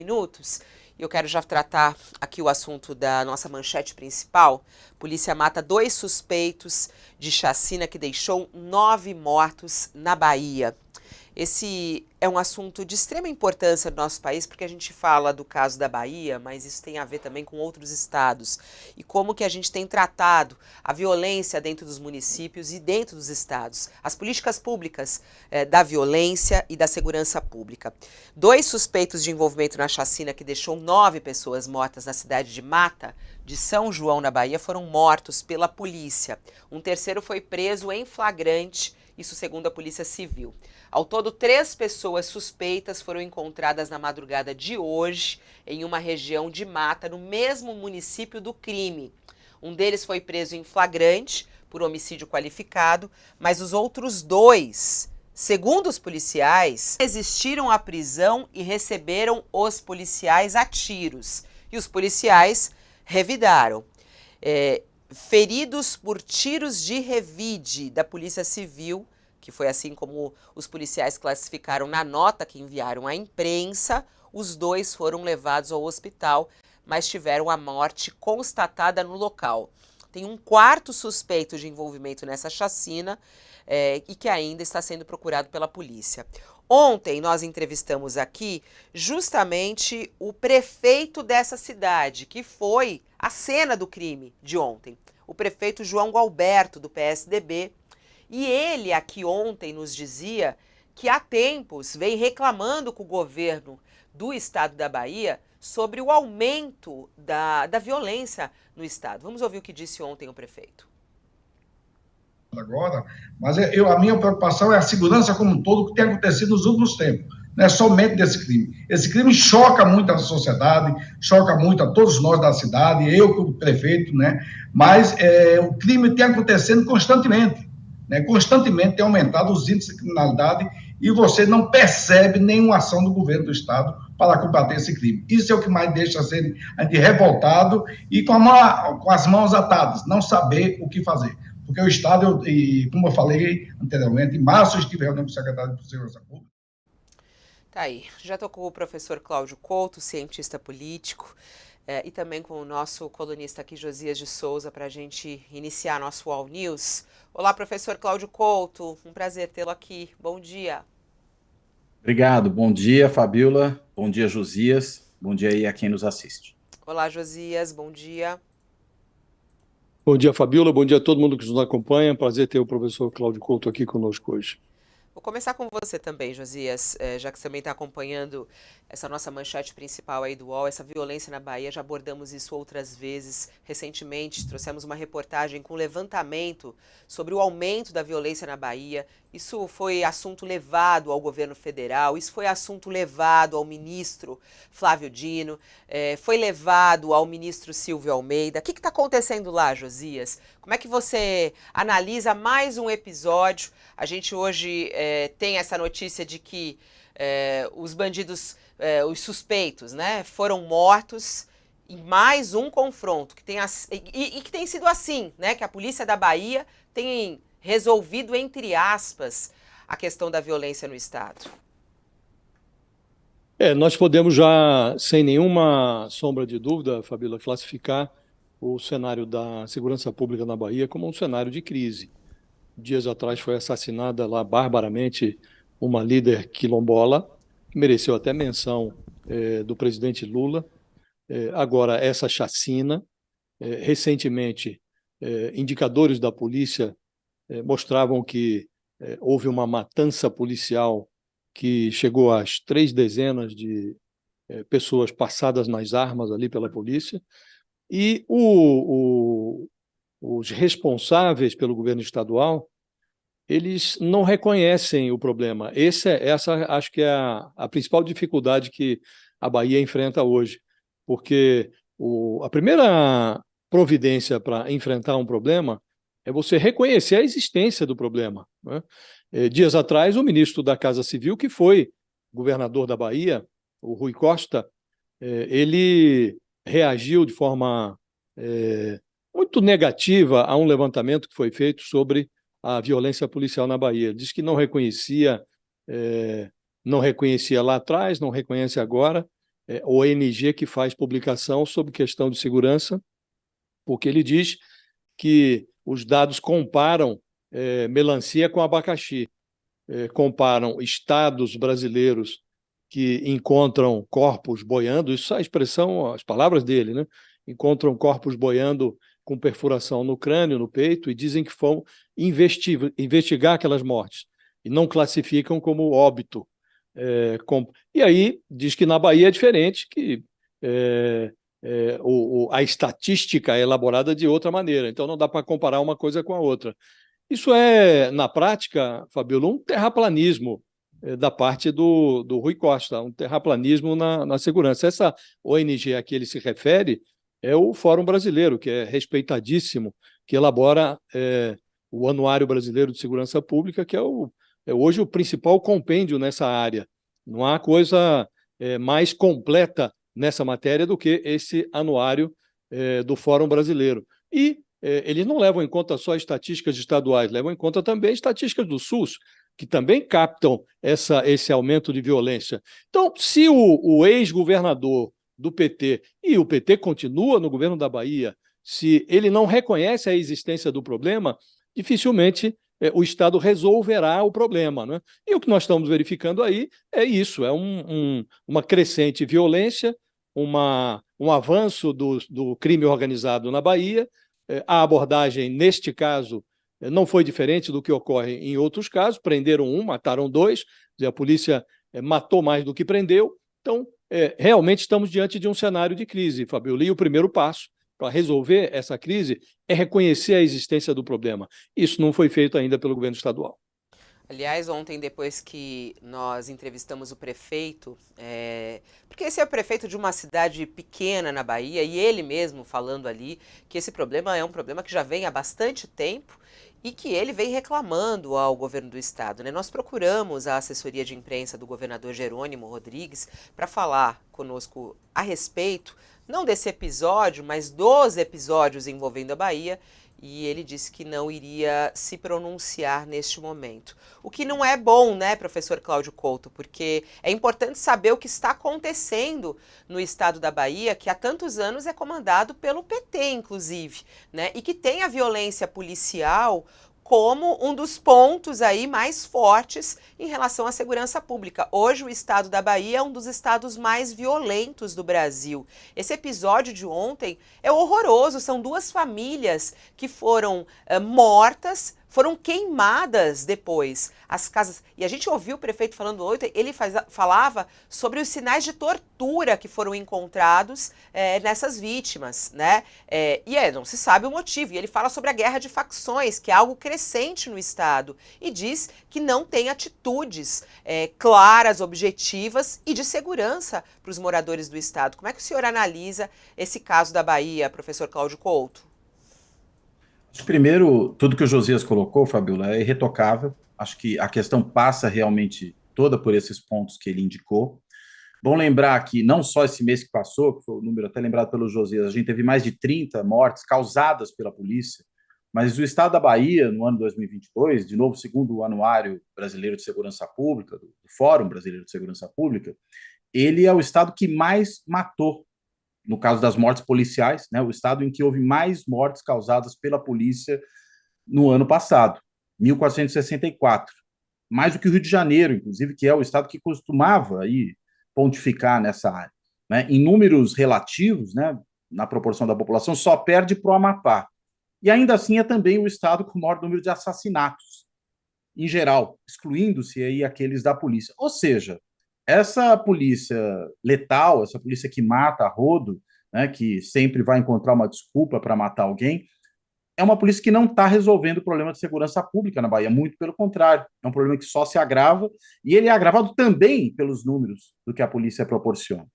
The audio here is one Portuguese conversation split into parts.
Minutos. E eu quero já tratar aqui o assunto da nossa manchete principal. Polícia mata 2 suspeitos de chacina que deixou 9 mortos na Bahia. Esse é um assunto de extrema importância no nosso país, porque a gente fala do caso da Bahia, mas isso tem a ver também com outros estados. E como que a gente tem tratado a violência dentro dos municípios e dentro dos estados. As políticas públicas da violência e da segurança pública. 2 suspeitos de envolvimento na chacina que deixou 9 pessoas mortas na cidade de Mata, de São João, na Bahia, foram mortos pela polícia. Um terceiro foi preso em flagrante, isso segundo a Polícia Civil. Ao todo, 3 pessoas suspeitas foram encontradas na madrugada de hoje em uma região de mata, no mesmo município do crime. Um deles foi preso em flagrante por homicídio qualificado, mas os outros 2, segundo os policiais, resistiram à prisão e receberam os policiais a tiros. E os policiais revidaram. Feridos por tiros de revide da Polícia Civil, que foi assim como os policiais classificaram na nota que enviaram à imprensa, os 2 foram levados ao hospital, mas tiveram a morte constatada no local. Tem um 4º suspeito de envolvimento nessa chacina e que ainda está sendo procurado pela polícia. Ontem nós entrevistamos aqui justamente o prefeito dessa cidade, que foi a cena do crime de ontem, o prefeito João Gualberto, do PSDB. E ele aqui ontem nos dizia que há tempos vem reclamando com o governo do estado da Bahia sobre o aumento da violência no estado. Vamos ouvir o que disse ontem o prefeito. Agora, mas a minha preocupação é a segurança como um todo que tem acontecido nos últimos tempos, não é somente desse crime. Esse crime choca muito a sociedade, choca muito a todos nós da cidade, eu como prefeito, né? Mas o crime tem acontecendo constantemente. Constantemente tem aumentado os índices de criminalidade e você não percebe nenhuma ação do governo do estado para combater esse crime. Isso é o que mais deixa a gente revoltado e com as mãos atadas, não saber o que fazer. Porque o estado, como eu falei anteriormente, em março eu estive reunindo com o secretário de Segurança Pública. Tá aí, já estou com o professor Cláudio Couto, cientista político, e também com o nosso colunista aqui, Josias de Souza, para a gente iniciar nosso All News. Olá, professor Cláudio Couto, um prazer tê-lo aqui. Bom dia. Obrigado, bom dia, Fabíola, bom dia, Josias, bom dia aí a quem nos assiste. Olá, Josias, bom dia. Bom dia, Fabíola, bom dia a todo mundo que nos acompanha, prazer ter o professor Cláudio Couto aqui conosco hoje. Vou começar com você também, Josias, já que você também está acompanhando essa nossa manchete principal aí do UOL, essa violência na Bahia, já abordamos isso outras vezes. Recentemente trouxemos uma reportagem com levantamento sobre o aumento da violência na Bahia. Isso foi assunto levado ao governo federal, isso foi assunto levado ao ministro Flávio Dino, foi levado ao ministro Silvio Almeida. O que está acontecendo lá, Josias? Como é que você analisa mais um episódio? A gente hoje tem essa notícia de que os bandidos, os suspeitos, né, foram mortos em mais um confronto que que tem sido assim, né, que a polícia da Bahia tem resolvido, entre aspas, a questão da violência no estado. Nós podemos já, sem nenhuma sombra de dúvida, Fabíola, classificar o cenário da segurança pública na Bahia como um cenário de crise. Dias atrás foi assassinada lá barbaramente uma líder quilombola, que mereceu até menção do presidente Lula. Agora, essa chacina, recentemente, indicadores da polícia mostravam que houve uma matança policial que chegou às 3 dezenas de pessoas passadas nas armas ali pela polícia, e os responsáveis pelo governo estadual, eles não reconhecem o problema. Essa acho que é a principal dificuldade que a Bahia enfrenta hoje, porque a primeira providência para enfrentar um problema é você reconhecer a existência do problema, né? Dias atrás, o ministro da Casa Civil, que foi governador da Bahia, o Rui Costa, ele reagiu de forma muito negativa a um levantamento que foi feito sobre a violência policial na Bahia. Diz que não reconhecia lá atrás, não reconhece agora, ONG que faz publicação sobre questão de segurança, porque ele diz que os dados comparam melancia com abacaxi, comparam estados brasileiros que encontram corpos boiando, isso é a expressão, as palavras dele, né? Encontram corpos boiando com perfuração no crânio, no peito, e dizem que vão investigar aquelas mortes, e não classificam como óbito. E aí diz que na Bahia é diferente, que a estatística é elaborada de outra maneira, então não dá para comparar uma coisa com a outra. Isso é, na prática, Fabíola, um terraplanismo da parte do Rui Costa, um terraplanismo na segurança. Essa ONG a que ele se refere é o Fórum Brasileiro, que é respeitadíssimo, que elabora o Anuário Brasileiro de Segurança Pública, que é hoje o principal compêndio nessa área. Não há coisa mais completa nessa matéria do que esse anuário do Fórum Brasileiro. E eles não levam em conta só estatísticas estaduais, levam em conta também estatísticas do SUS, que também captam esse aumento de violência. Então, se o ex-governador do PT, e o PT continua no governo da Bahia, se ele não reconhece a existência do problema, dificilmente o Estado resolverá o problema, né? E o que nós estamos verificando aí é isso, é uma crescente violência, um avanço do crime organizado na Bahia. A abordagem, neste caso, não foi diferente do que ocorre em outros casos. Prenderam um, mataram dois, a polícia matou mais do que prendeu. Então, realmente estamos diante de um cenário de crise, Fabiola, e o primeiro passo para resolver essa crise é reconhecer a existência do problema. Isso não foi feito ainda pelo governo estadual. Aliás, ontem, depois que nós entrevistamos o prefeito, porque esse é o prefeito de uma cidade pequena na Bahia, e ele mesmo falando ali que esse problema é um problema que já vem há bastante tempo e que ele vem reclamando ao governo do estado, né? Nós procuramos a assessoria de imprensa do governador Jerônimo Rodrigues para falar conosco a respeito, não desse episódio, mas dos episódios envolvendo a Bahia, e ele disse que não iria se pronunciar neste momento. O que não é bom, né, professor Cláudio Couto, porque é importante saber o que está acontecendo no estado da Bahia, que há tantos anos é comandado pelo PT, inclusive, né, e que tem a violência policial como um dos pontos aí mais fortes em relação à segurança pública. Hoje o estado da Bahia é um dos estados mais violentos do Brasil. Esse episódio de ontem é horroroso, são duas famílias que foram mortas, foram queimadas depois. As casas. E a gente ouviu o prefeito falando ontem, ele falava sobre os sinais de tortura que foram encontrados nessas vítimas, né? Não se sabe o motivo. E ele fala sobre a guerra de facções, que é algo crescente no estado. E diz que não tem atitudes claras, objetivas e de segurança para os moradores do estado. Como é que o senhor analisa esse caso da Bahia, professor Cláudio Couto? Acho que primeiro, tudo que o Josias colocou, Fabiola, é irretocável. Acho que a questão passa realmente toda por esses pontos que ele indicou. Bom lembrar que não só esse mês que passou, que foi o número até lembrado pelo Josias, a gente teve mais de 30 mortes causadas pela polícia, mas o estado da Bahia, no ano 2022, de novo, segundo o Anuário Brasileiro de Segurança Pública, do Fórum Brasileiro de Segurança Pública, ele é o estado que mais matou, no caso das mortes policiais, né, o estado em que houve mais mortes causadas pela polícia no ano passado, 1.464. Mais do que o Rio de Janeiro, inclusive, que é o estado que costumava aí pontificar nessa área. Né? Em números relativos, né, na proporção da população, só perde para o Amapá. E ainda assim é também o estado com o maior número de assassinatos, em geral, excluindo-se aí aqueles da polícia. Ou seja, essa polícia letal, essa polícia que mata a rodo, né, que sempre vai encontrar uma desculpa para matar alguém, é uma polícia que não está resolvendo o problema de segurança pública na Bahia, muito pelo contrário, é um problema que só se agrava, e ele é agravado também pelos números do que a polícia proporciona.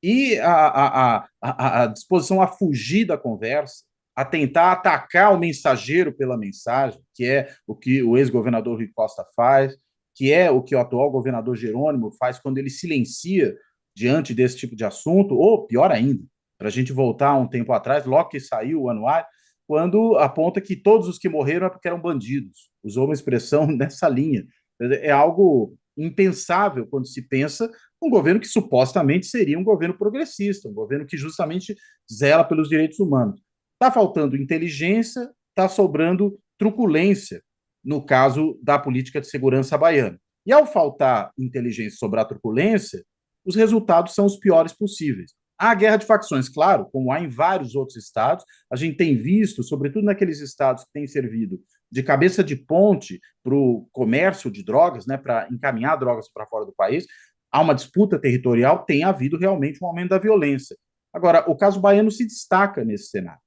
E a disposição a fugir da conversa, a tentar atacar o mensageiro pela mensagem, que é o que o ex-governador Rui Costa faz, que é o que o atual governador Jerônimo faz quando ele silencia diante desse tipo de assunto, ou pior ainda, para a gente voltar um tempo atrás, logo que saiu o anuário, quando aponta que todos os que morreram é porque eram bandidos. Usou uma expressão nessa linha. É algo impensável quando se pensa um governo que supostamente seria um governo progressista, um governo que justamente zela pelos direitos humanos. Está faltando inteligência, está sobrando truculência no caso da política de segurança baiana. E ao faltar inteligência e sobrar truculência, os resultados são os piores possíveis. Há guerra de facções, claro, como há em vários outros estados. A gente tem visto, sobretudo naqueles estados que têm servido de cabeça de ponte para o comércio de drogas, né, para encaminhar drogas para fora do país, há uma disputa territorial, tem havido realmente um aumento da violência. Agora, o caso baiano se destaca nesse cenário.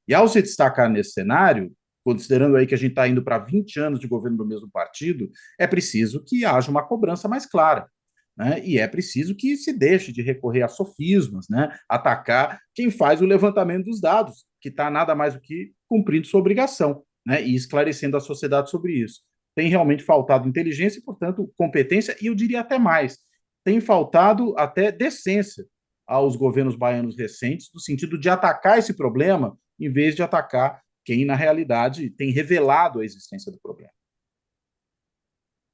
E ao se destacar nesse cenário, considerando aí que a gente está indo para 20 anos de governo do mesmo partido, é preciso que haja uma cobrança mais clara. Né? E é preciso que se deixe de recorrer a sofismas, né? Atacar quem faz o levantamento dos dados, que está nada mais do que cumprindo sua obrigação, né? E esclarecendo a sociedade sobre isso. Tem realmente faltado inteligência e, portanto, competência, e eu diria até mais, tem faltado até decência aos governos baianos recentes, no sentido de atacar esse problema, em vez de atacar quem, na realidade, tem revelado a existência do problema.